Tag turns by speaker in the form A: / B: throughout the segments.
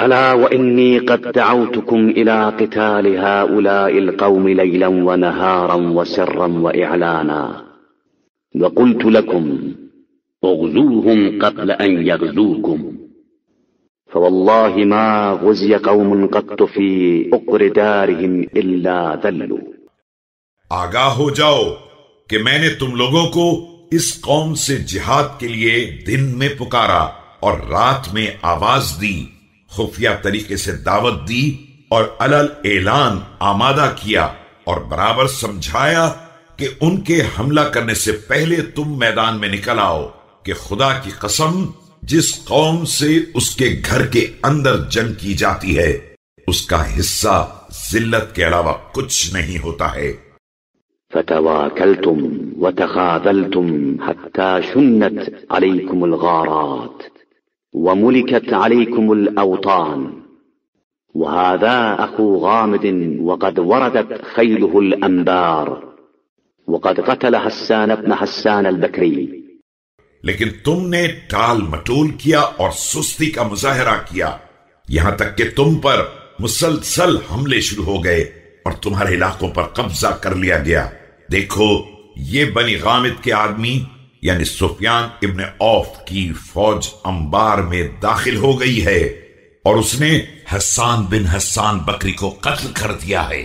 A: ألا وإني قد دعوتكم إلى قتال هؤلاء القوم ليلا ونهارا وسرا وإعلانا وقلت لكم اغزوهم قبل أن يغزوكم فوالله ما غزي قوم قط في عقر دارهم إلا ذلوا.
B: آگاہ ہو جاؤ کہ میں نے تم لوگوں کو اس قوم سے جہاد کے لیے دن میں پکارا اور رات میں آواز دی، خفیہ طریقے سے دعوت دی اور علل اعلان آمادہ کیا اور برابر سمجھایا کہ ان کے حملہ کرنے سے پہلے تم میدان میں نکل آؤ کہ خدا کی قسم جس قوم سے اس کے گھر کے اندر جنگ کی جاتی ہے اس کا حصہ ذلت کے علاوہ کچھ نہیں ہوتا ہے.
A: فتواكلتم وتخاذلتم حتى شنت عليكم الغارات وملكت عليكم الأوطان وهذا أخو غامد وقد وردت خيله الأنبار وقد قتل حسان بن حسان البكري.
B: لیکن تم نے ٹال مٹول کیا اور سستی کا مظاہرہ کیا یہاں تک کہ تم پر مسلسل حملے شروع ہو گئے اور تمہارے علاقوں پر قبضہ کر لیا گیا. دیکھو یہ بنی غامد کے آدمی یعنی سفیان ابن عوف کی فوج انبار میں داخل ہو گئی ہے اور اس نے حسان بن حسان بکری کو قتل کر دیا ہے.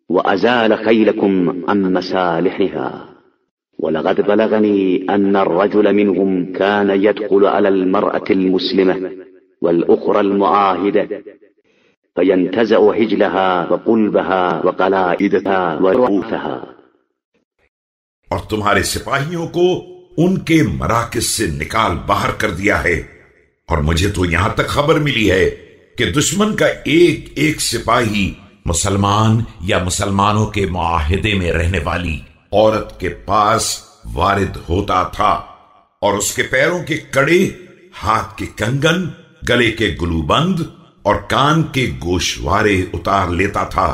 A: وَأَزَالَ خَيْلَكُمْ عَنْ مَسَالِحِهَا وَلَقَدْ بَلَغَنِي أَنَّ الرَّجُلَ مِنْهُمْ كَانَ يَدْخُلُ عَلَى الْمَرْأَةِ الْمُسْلِمَةِ وَالْأُخْرَى الْمُعَاهِدَةِ فَيَنْتَزَعُ حِجْلَهَا وَقُلْبَهَا وَقَلَائِدَهَا وَرُعُوفَهَا.
B: اور تمہارے سپاہیوں کو ان کے مراکز سے نکال باہر کر دیا ہے اور مجھے تو یہاں تک خبر ملی ہے کہ دشمن کا ایک ایک سپاہی مسلمان یا مسلمانوں کے معاہدے میں رہنے والی عورت کے پاس وارد ہوتا تھا اور اس کے پیروں کے کڑے، ہاتھ کے کنگن، گلے کے گلوبند اور کان کے گوشوارے اتار لیتا تھا